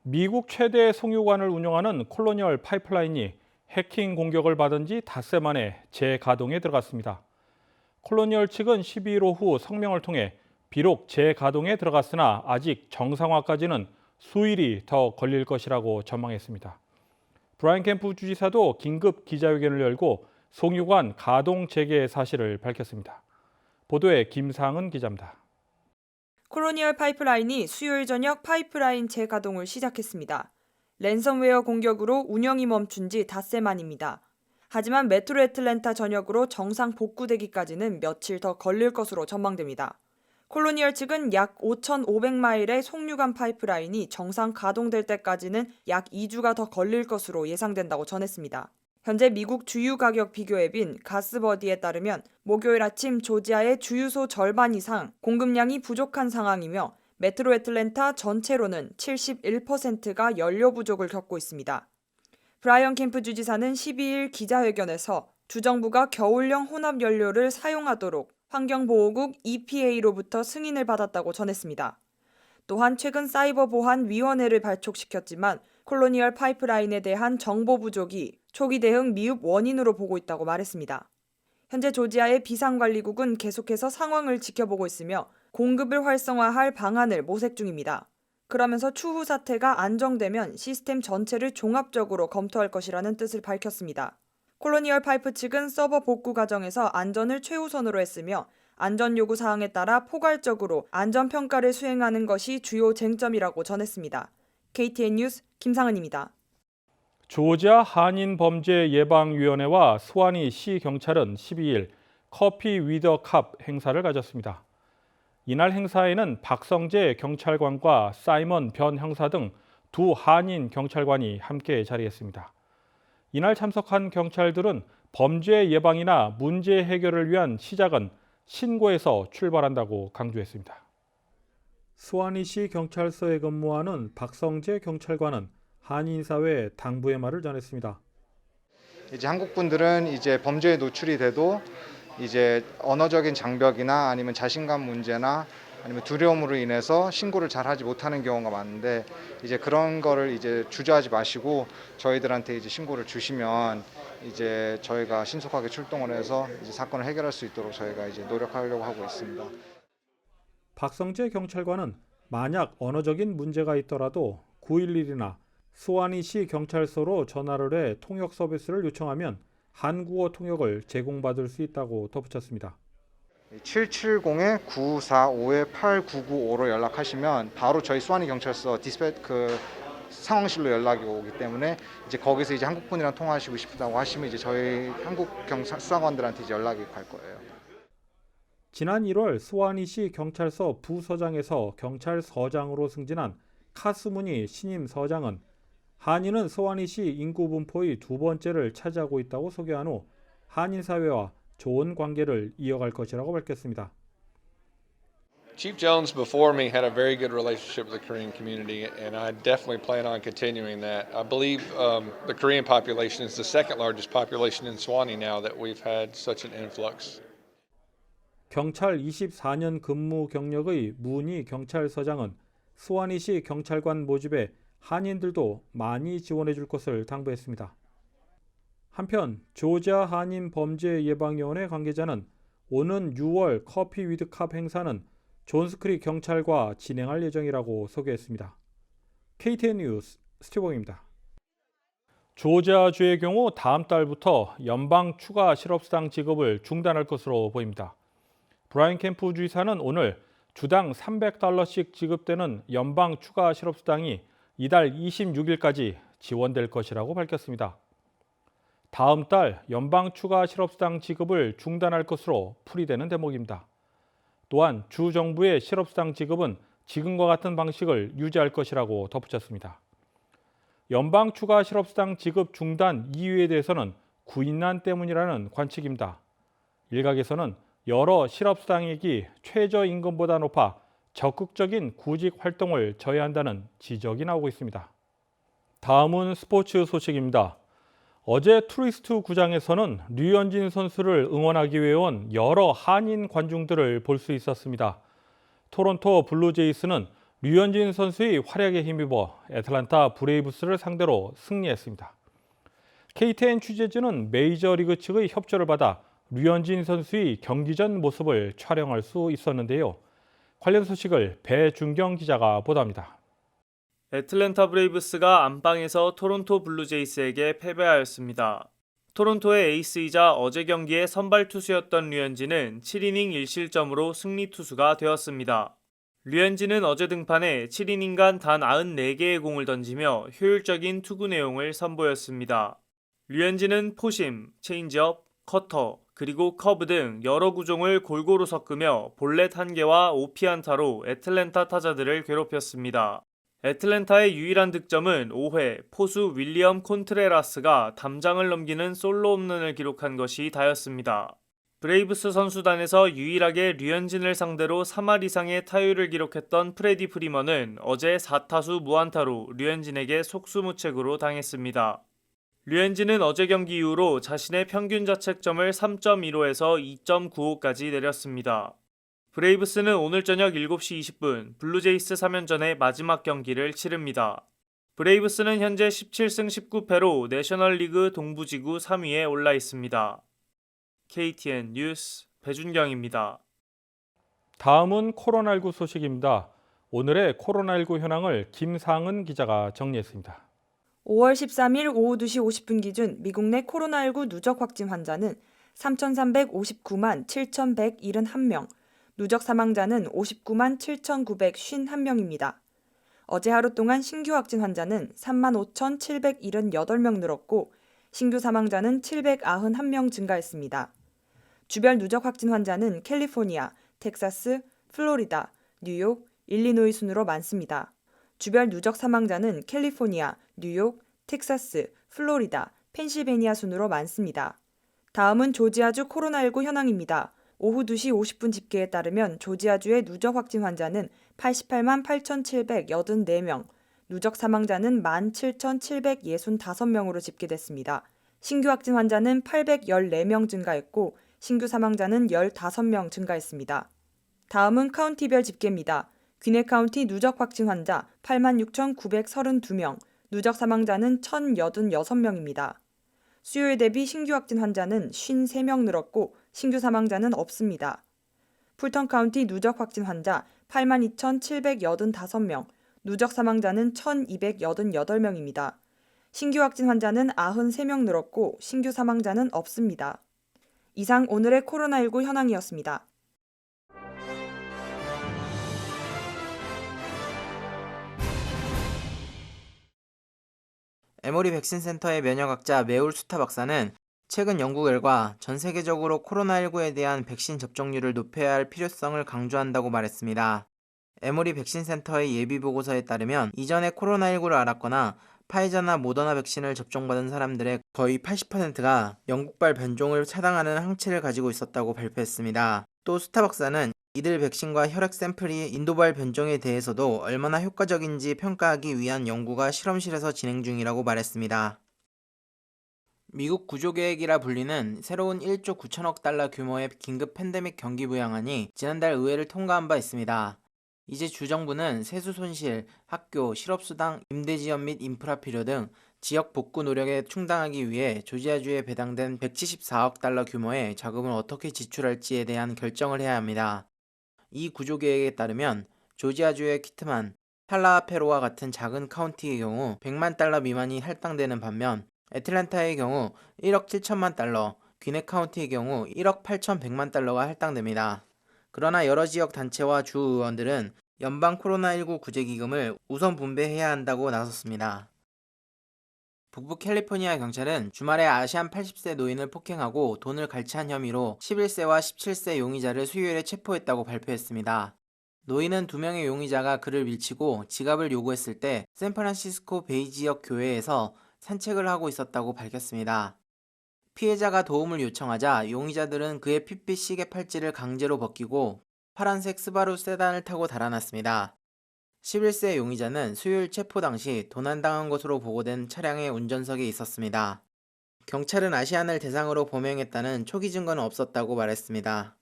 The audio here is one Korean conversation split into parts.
미국 최대 송유관을 운영하는 콜로니얼 파이프라인이 해킹 공격을 받은 지 닷새 만에 재가동에 들어갔습니다. 콜로니얼 측은 12일 오후 성명을 통해 비록 재가동에 들어갔으나 아직 정상화까지는 수일이 더 걸릴 것이라고 전망했습니다. 브라이언 캠프 주지사도 긴급 기자회견을 열고 송유관 가동 재개 사실을 밝혔습니다. 보도에 김상은 기자입니다. 콜로니얼 파이프라인이 수요일 저녁 파이프라인 재가동을 시작했습니다. 랜섬웨어 공격으로 운영이 멈춘 지 닷새 만입니다. 하지만 메트로 애틀랜타 전역으로 정상 복구되기까지는 며칠 더 걸릴 것으로 전망됩니다. 콜로니얼 측은 약 5,500마일의 송유관 파이프라인이 정상 가동될 때까지는 약 2주가 더 걸릴 것으로 예상된다고 전했습니다. 현재 미국 주유 가격 비교 앱인 가스버디에 따르면 목요일 아침 조지아의 주유소 절반 이상 공급량이 부족한 상황이며 메트로 애틀랜타 전체로는 71%가 연료 부족을 겪고 있습니다. 브라이언 캠프 주지사는 12일 기자회견에서 주정부가 겨울형 혼합 연료를 사용하도록 환경보호국 EPA로부터 승인을 받았다고 전했습니다. 또한 최근 사이버 보안 위원회를 발족시켰지만 콜로니얼 파이프라인에 대한 정보 부족이 초기 대응 미흡 원인으로 보고 있다고 말했습니다. 현재 조지아의 비상관리국은 계속해서 상황을 지켜보고 있으며 공급을 활성화할 방안을 모색 중입니다. 그러면서 추후 사태가 안정되면 시스템 전체를 종합적으로 검토할 것이라는 뜻을 밝혔습니다. 콜로니얼 파이프 측은 서버 복구 과정에서 안전을 최우선으로 했으며 안전 요구 사항에 따라 포괄적으로 안전평가를 수행하는 것이 주요 쟁점이라고 전했습니다. KTN 뉴스 김상은입니다. 조지아 한인범죄예방위원회와 수완이 시 경찰은 12일 커피 위더 컵 행사를 가졌습니다. 이날 행사에는 박성재 경찰관과 사이먼 변 형사 등 두 한인 경찰관이 함께 자리했습니다. 이날 참석한 경찰들은 범죄 예방이나 문제 해결을 위한 시작은 신고에서 출발한다고 강조했습니다. 수완이시 경찰서에 근무하는 박성재 경찰관은 한인사회 당부의 말을 전했습니다. 이제 한국 분들은 이제 범죄에 노출이 돼도 이제 언어적인 장벽이나 아니면 자신감 문제나 아니면 두려움으로 인해서 신고를 잘 하지 못하는 경우가 많은데 이제 그런 거를 이제 주저하지 마시고 저희들한테 이제 신고를 주시면 이제 저희가 신속하게 출동을 해서 이제 사건을 해결할 수 있도록 저희가 이제 노력하려고 하고 있습니다. 박성재 경찰관은 만약 언어적인 문제가 있더라도 911이나 수완이시 경찰서로 전화를 해 통역 서비스를 요청하면 한국어 통역을 제공받을 수 있다고 덧붙였습니다. 770-945-8995로 연락하시면 바로 저희 수완이 경찰서 상황실로 연락이 오기 때문에 이제 거기서 이제 한국 분이랑 통화하시고 싶다고 하시면 이제 저희 한국 수사관들한테 이제 연락이 갈 거예요. 지난 1월 수완이시 경찰서 부서장에서 경찰서장으로 승진한 카스무니 신임 서장은 한인은 수완이시 인구 분포의 두 번째를 차지하고 있다고 소개한 후 한인 사회와 좋은 관계를 이어갈 것이라고 밝혔습니다. Chief Jones before me had a very good relationship with the Korean community, and I definitely plan on continuing that. I believe the Korean population is the second largest population in Suwannee now that we've had such an influx. 경찰 24년 근무 경력의 문희 경찰서장은 수완이시 경찰관 모집에 한인들도 많이 지원해 줄 것을 당부했습니다. 한편 조지아 한인범죄예방위원회 관계자는 오는 6월 커피 위드 컵 행사는 존스크릭 경찰과 진행할 예정이라고 소개했습니다. KTN 뉴스 스티븐입니다. 조지아주의 경우 다음 달부터 연방 추가 실업수당 지급을 중단할 것으로 보입니다. 브라이언 캠프 주지사는 오늘 주당 $300씩 지급되는 연방 추가 실업수당이 이달 26일까지 지원될 것이라고 밝혔습니다. 다음 달 연방 추가 실업수당 지급을 중단할 것으로 풀이되는 대목입니다. 또한 주 정부의 실업수당 지급은 지금과 같은 방식을 유지할 것이라고 덧붙였습니다. 연방 추가 실업수당 지급 중단 이유에 대해서는 구인난 때문이라는 관측입니다. 일각에서는 여러 실업수당액이 최저임금보다 높아 적극적인 구직 활동을 저해한다는 지적이 나오고 있습니다. 다음은 스포츠 소식입니다. 어제 투리스트 구장에서는 류현진 선수를 응원하기 위해 온 여러 한인 관중들을 볼 수 있었습니다. 토론토 블루제이스는 류현진 선수의 활약에 힘입어 애틀랜타 브레이브스를 상대로 승리했습니다. KTN 취재진은 메이저리그 측의 협조를 받아 류현진 선수의 경기 전 모습을 촬영할 수 있었는데요. 관련 소식을 배준경 기자가 보도합니다. 애틀랜타 브레이브스가 안방에서 토론토 블루제이스에게 패배하였습니다. 토론토의 에이스이자 어제 경기에 선발 투수였던 류현진은 7이닝 1실점으로 승리 투수가 되었습니다. 류현진은 어제 등판에 7이닝간 단 94개의 공을 던지며 효율적인 투구 내용을 선보였습니다. 류현진은 포심, 체인지업, 커터, 그리고 커브 등 여러 구종을 골고루 섞으며 볼넷 1개와 OP1타로 애틀랜타 타자들을 괴롭혔습니다. 애틀랜타의 유일한 득점은 5회 포수 윌리엄 콘트레라스가 담장을 넘기는 솔로 홈런을 기록한 것이 다였습니다. 브레이브스 선수단에서 유일하게 류현진을 상대로 3할 이상의 타율을 기록했던 프레디 프리먼은 어제 4타수 무안타로 류현진에게 속수무책으로 당했습니다. 류현진은 어제 경기 이후로 자신의 평균 자책점을 3.15에서 2.95까지 내렸습니다. 브레이브스는 오늘 저녁 7시 20분 블루제이스 3연전의 마지막 경기를 치릅니다. 브레이브스는 현재 17승 19패로 내셔널리그 동부지구 3위에 올라 있습니다. KTN 뉴스 배준경입니다. 다음은 코로나19 소식입니다. 오늘의 코로나19 현황을 김상은 기자가 정리했습니다. 5월 13일 오후 2시 50분 기준 미국 내 코로나19 누적 확진 환자는 3,359만 7,171명, 누적 사망자는 59만 7,951명입니다. 어제 하루 동안 신규 확진 환자는 35,778명 늘었고 신규 사망자는 791명 증가했습니다. 주별 누적 확진 환자는 캘리포니아, 텍사스, 플로리다, 뉴욕, 일리노이 순으로 많습니다. 주별 누적 사망자는 캘리포니아, 뉴욕, 텍사스, 플로리다, 펜실베니아 순으로 많습니다. 다음은 조지아주 코로나19 현황입니다. 오후 2시 50분 집계에 따르면 조지아주의 누적 확진 환자는 88만 8,784명, 누적 사망자는 17,765명으로 집계됐습니다. 신규 확진 환자는 814명 증가했고 신규 사망자는 15명 증가했습니다. 다음은 카운티별 집계입니다. 귀넷 카운티 누적 확진 환자 86,932명, 누적 사망자는 1,086명입니다. 수요일 대비 신규 확진 환자는 53명 늘었고 신규 사망자는 없습니다. 풀턴 카운티 누적 확진 환자 82,785명, 누적 사망자는 1,288명입니다. 신규 확진 환자는 93명 늘었고 신규 사망자는 없습니다. 이상 오늘의 코로나19 현황이었습니다. 에모리 백신 센터의 면역학자 메울 수타 박사는 최근 연구 결과 전 세계적으로 코로나19에 대한 백신 접종률을 높여야 할 필요성을 강조한다고 말했습니다. 에모리 백신 센터의 예비 보고서에 따르면 이전에 코로나19를 앓았거나 파이자나 모더나 백신을 접종받은 사람들의 거의 80%가 영국발 변종을 차단하는 항체를 가지고 있었다고 발표했습니다. 또 수타 박사는 이들 백신과 혈액 샘플이 인도발 변종에 대해서도 얼마나 효과적인지 평가하기 위한 연구가 실험실에서 진행 중이라고 말했습니다. 미국 구조계획이라 불리는 새로운 1조 9천억 달러 규모의 긴급 팬데믹 경기 부양안이 지난달 의회를 통과한 바 있습니다. 이제 주정부는 세수 손실, 학교, 실업수당, 임대지원 및 인프라 필요 등 지역 복구 노력에 충당하기 위해 조지아주에 배당된 174억 달러 규모의 자금을 어떻게 지출할지에 대한 결정을 해야 합니다. 이 구조계획에 따르면 조지아주의 키트만, 탈라하페로와 같은 작은 카운티의 경우 100만 달러 미만이 할당되는 반면 애틀랜타의 경우 1억 7천만 달러, 귀넷 카운티의 경우 1억 8,100만 달러가 할당됩니다. 그러나 여러 지역 단체와 주 의원들은 연방 코로나19 구제기금을 우선 분배해야 한다고 나섰습니다. 북부 캘리포니아 경찰은 주말에 아시안 80세 노인을 폭행하고 돈을 갈취한 혐의로 11세와 17세 용의자를 수요일에 체포했다고 발표했습니다. 노인은 2명의 용의자가 그를 밀치고 지갑을 요구했을 때 샌프란시스코 베이 지역 교회에서 산책을 하고 있었다고 밝혔습니다. 피해자가 도움을 요청하자 용의자들은 그의 핏빛 시계 팔찌를 강제로 벗기고 파란색 스바루 세단을 타고 달아났습니다. 11세 용의자는 수요일 체포 당시 도난당한 것으로 보고된 차량의 운전석에 있었습니다. 경찰은 아시안을 대상으로 범행했다는 초기 증거는 없었다고 말했습니다.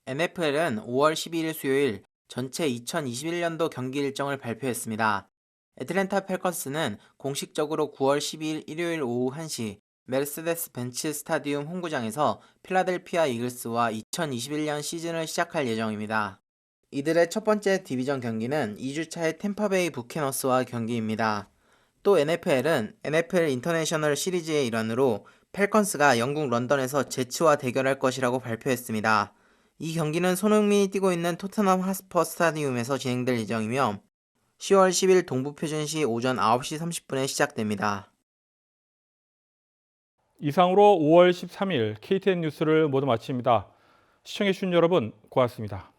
NFL은 5월 12일 수요일 전체 2021년도 경기 일정을 발표했습니다. 애틀랜타 팰컨스는 공식적으로 9월 12일 일요일 오후 1시 메르세데스 벤츠 스타디움 홈구장에서 필라델피아 이글스와 2021년 시즌을 시작할 예정입니다. 이들의 첫 번째 디비전 경기는 2주차의 템파베이 부캐너스와 경기입니다. 또 NFL은 NFL 인터내셔널 시리즈의 일환으로 팰컨스가 영국 런던에서 제츠와 대결할 것이라고 발표했습니다. 이 경기는 손흥민이 뛰고 있는 토트넘 핫스퍼 스타디움에서 진행될 예정이며 10월 10일 동부 표준시 오전 9시 30분에 시작됩니다. 이상으로 5월 13일 KTN 뉴스를 모두 마칩니다. 시청해주신 여러분 고맙습니다.